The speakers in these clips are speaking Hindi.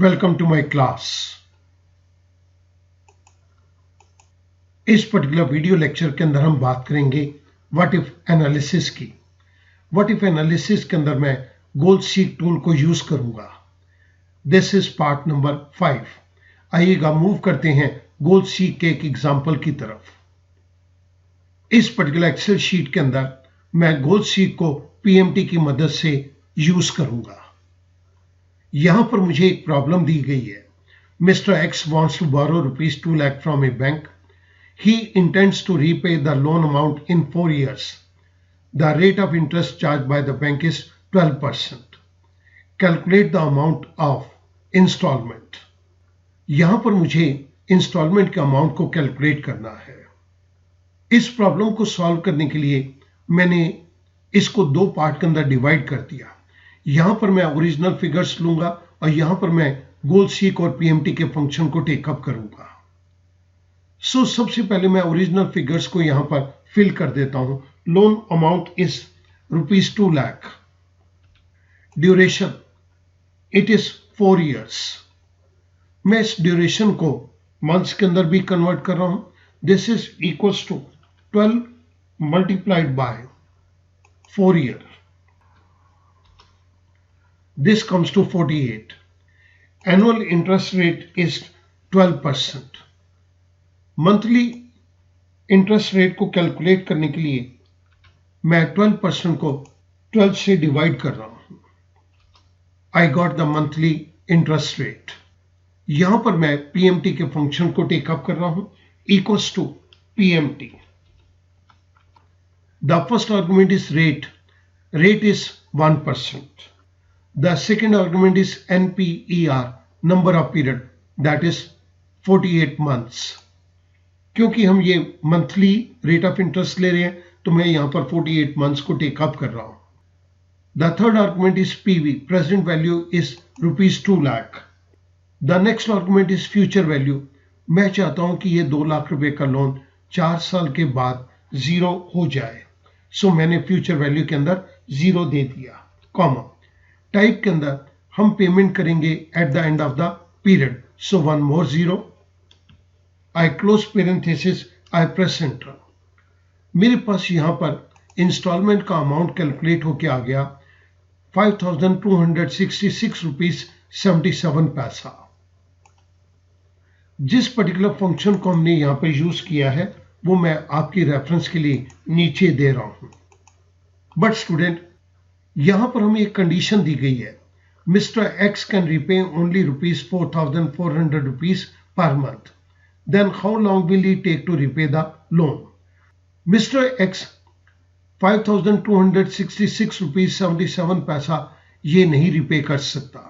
Welcome to my class. इस पर्टिकुलर वीडियो लेक्चर के अंदर हम बात करेंगे व्हाट इफ एनालिसिस की। व्हाट इफ एनालिसिस के अंदर मैं गोल सीक टूल को यूज करूंगा। This is part number 5। आइएगा मूव करते हैं गोल सीक के एक एग्जाम्पल की तरफ। इस पर्टिकुलर एक्सेल शीट के अंदर मैं गोल सीक को पीएमटी की मदद से यूज करूंगा। यहां पर मुझे एक प्रॉब्लम दी गई है। Mr. X wants to borrow rupees 2 lakh from a bank. He intends to repay the loan amount in 4 years. The rate of interest charged by the bank is 12%. Calculate the amount of installment. यहां पर मुझे इंस्टॉलमेंट के अमाउंट को कैलकुलेट करना है। इस प्रॉब्लम को सॉल्व करने के लिए मैंने इसको दो पार्ट के अंदर डिवाइड कर दिया। यहां पर मैं ओरिजिनल फिगर्स लूंगा और यहां पर मैं गोल सीक और पीएमटी के फंक्शन को टेकअप करूंगा। सबसे पहले मैं ओरिजिनल फिगर्स को यहां पर फिल कर देता हूं। Loan amount is rupees 2 lakh. Duration it is 4 years। मैं इस ड्यूरेशन को मंथ्स के अंदर भी कन्वर्ट कर रहा हूं। This is equals to 12 multiplied by 4 year। This comes to 48. Annual interest rate is 12%. Monthly interest rate को कैलकुलेट करने के लिए मैं 12% को 12 से डिवाइड कर रहा हूं। I got the monthly interest rate. यहां पर मैं PMT के फंक्शन को टेकअप कर रहा हूं equals to PMT. The first argument is rate. Rate is 1%. The second argument is NPER, number of period, that is 48 months. क्योंकि हम ये मंथली रेट ऑफ इंटरेस्ट ले रहे हैं तो मैं यहां पर 48 मंथ्स को टेकअप कर रहा हूं। The third argument is PV, present value is rupees 2 lakh. The next argument is future value. मैं चाहता हूं कि ये 2 लाख रुपए का लोन 4 साल के बाद 0 हो जाए। मैंने फ्यूचर वैल्यू के अंदर 0 दे दिया, कॉमा। टाइप के अंदर हम पेमेंट करेंगे at the end of the period. One more 0। I close parenthesis, I press enter. मेरे पास यहां पर इंस्टॉलमेंट का अमाउंट कैलकुलेट होके आ गया 5266 रुपीज 77 पैसा। जिस पर्टिकुलर फंक्शन को हमने यहां पर यूज किया है वो मैं आपकी रेफरेंस के लिए नीचे दे रहा हूं। बट स्टूडेंट, यहां पर हमें एक कंडीशन दी गई है। Mister X can repay only rupees 4400 rupees per month. Then how long will he take to repay the loan? Mister X 5266 rupees 77 paisa ये नहीं रिपे कर सकता।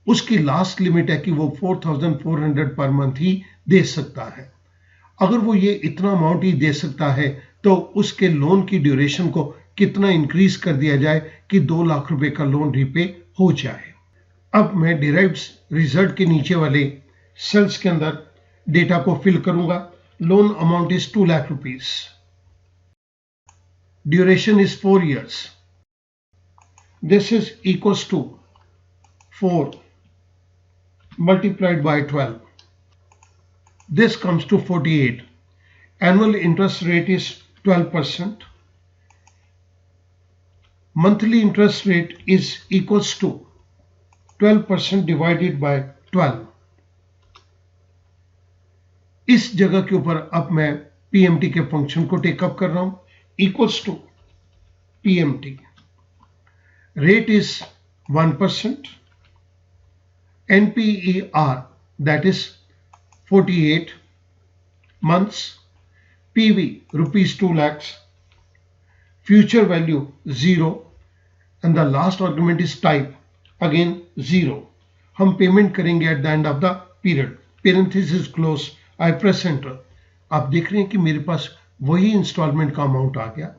उसकी लास्ट लिमिट है कि वो 4400 पर मंथ ही दे सकता है। अगर वो ये इतना अमाउंट ही दे सकता है तो उसके लोन की ड्यूरेशन को कितना इंक्रीज कर दिया जाए कि 2 लाख रुपए का लोन रिपे हो जाए। अब मैं डिराइव्ड रिजल्ट के नीचे वाले सेल्स के अंदर डेटा को फिल करूंगा। Loan amount is 2 lakh rupees. Duration is 4 years. This is equals to 4 multiplied by 12. This comes to 48. Annual interest rate is 12%. Monthly interest rate is equals to 12% divided by 12. इस जगह के ऊपर अब मैं PMT के फंक्शन को टेकअप कर रहा हूं equals to PMT. Rate is 1%. NPER, that is 48 months. PV rupees 2 lakhs. Future value 0 and the last argument is type again 0. हम पेमेंट करेंगे at the end of the period. Parenthesis close, I press enter. आप देख रहे हैं कि मेरे पास वही इंस्टॉलमेंट का अमाउंट आ गया।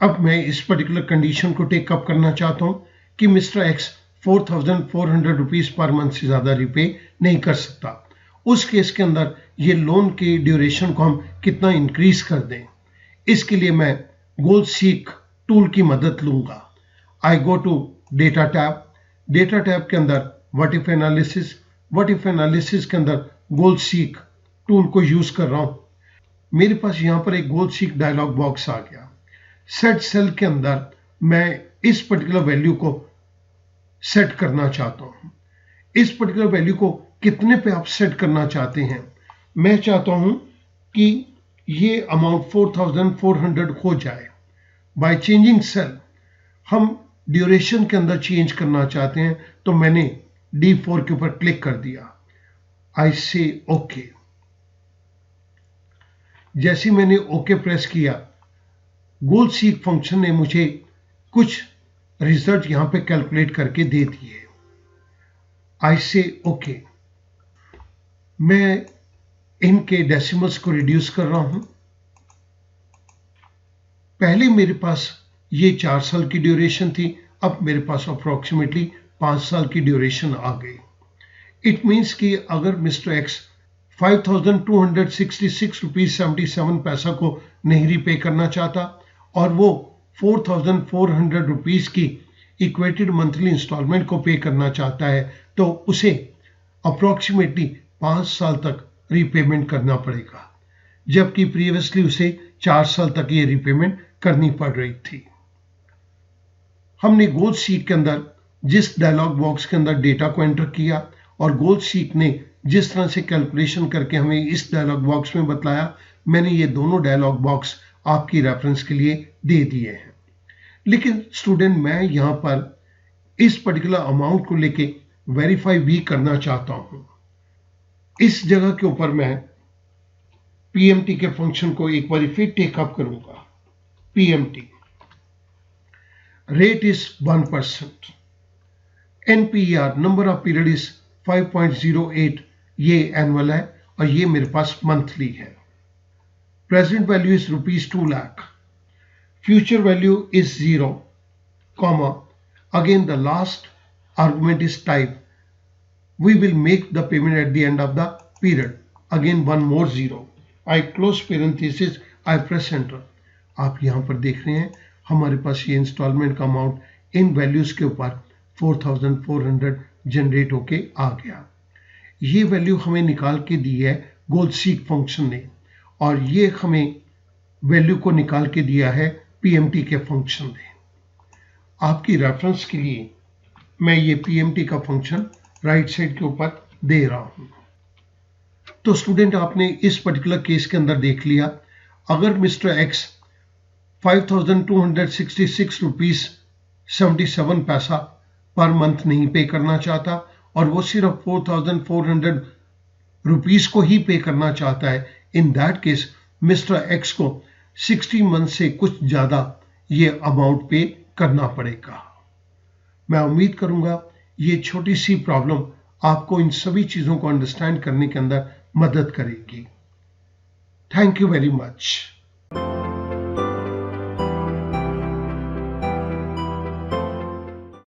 अब मैं इस पर्टिकुलर कंडीशन को टेकअप करना चाहता हूं कि mister x 4400 rupees per month से ज्यादा रिपे नहीं कर सकता। उस केस के अंदर ये लोन की ड्यूरेशन को हम कितना इंक्रीज कर दें, इसके लिए मैं गोल सीक टूल की मदद लूंगा। I go to data tab. Data tab के अंदर व्हाट इफ एनालिसिस के अंदर गोल सीक टूल को यूज कर रहा हूं। मेरे पास यहां पर एक गोल सीक डायलॉग बॉक्स आ गया। सेट सेल के अंदर मैं इस पर्टिकुलर वैल्यू को सेट करना चाहता हूं। इस पर्टिकुलर वैल्यू को कितने पे आप सेट करना चाहते हैं? मैं चाहता हूं कि ये अमाउंट 4400 हो जाए। बाय चेंजिंग सेल हम ड्यूरेशन के अंदर चेंज करना चाहते हैं, तो मैंने D4 के ऊपर क्लिक कर दिया। आई से ओके। जैसे मैंने ओके प्रेस किया, गोल सीक फंक्शन ने मुझे कुछ रिजल्ट यहां पे कैलकुलेट करके दे दिए। आई से ओके। मैं इनके डेसिमल्स को रिड्यूस कर रहा हूं। पहले मेरे पास ये 4 साल की ड्यूरेशन थी, अब मेरे पास अप्रोक्सीमेटली 5 साल की ड्यूरेशन आ गई। इट मीन्स कि अगर मिस्टर एक्स 5266 रुपीज 77 पैसा को नहीं रिपे करना चाहता और वो 4400 रुपीज की इक्वेटेड मंथली इंस्टॉलमेंट को पे करना चाहता है, तो उसे अप्रोक्सीमेटली 5 साल तक रीपेमेंट करना पड़ेगा, जबकि प्रीवियसली उसे 4 साल तक ये रीपेमेंट करनी पड़ रही थी। हमने गोल सीक के अंदर जिस डायलॉग बॉक्स के अंदर डेटा को एंटर किया और गोल सीक ने जिस तरह से कैलकुलेशन करके हमें इस डायलॉग बॉक्स में बतलाया, मैंने ये दोनों डायलॉग बॉक्स आपकी रेफरेंस के लिए दे दिए हैं। लेकिन स्टूडेंट, मैं यहां पर इस पर्टिकुलर अमाउंट को लेके वेरीफाई भी करना चाहता हूं। इस जगह के ऊपर मैं पीएमटी के फंक्शन को एक बार फिर टेकअप करूंगा। PMT rate is 1%, NPR number of period is 5.08, ये एनुअल है और ये मेरे पास मंथली है। Present value is ₹2 lakh, future value is 0, comma, again the last argument is type, we will make the payment at the end of the period, again one more 0, I close parenthesis, I press enter। आप यहां पर देख रहे हैं हमारे पास ये इंस्टॉलमेंट का अमाउंट इन वैल्यूज के ऊपर 4400 जनरेट होके आ गया। ये वैल्यू हमें निकाल के दी है गोल सीक फंक्शन ने, और ये हमें वैल्यू को निकाल के दिया है पीएमटी के फंक्शन ने। आपकी रेफरेंस के लिए मैं ये पीएमटी का फंक्शन राइट साइड के ऊपर दे रहा हूं। तो स्टूडेंट, आपने इस पर्टिकुलर केस के अंदर देख लिया, अगर मिस्टर एक्स 5266 रुपीज 77 पैसा पर मंथ नहीं पे करना चाहता और वो सिर्फ 4400 रुपीज को ही पे करना चाहता है, in that case mister x को 60 मंथ से कुछ ज्यादा ये अमाउंट पे करना पड़ेगा। मैं उम्मीद करूंगा ये छोटी सी प्रॉब्लम आपको इन सभी चीजों को अंडरस्टैंड करने के अंदर मदद करेगी। Thank you very much.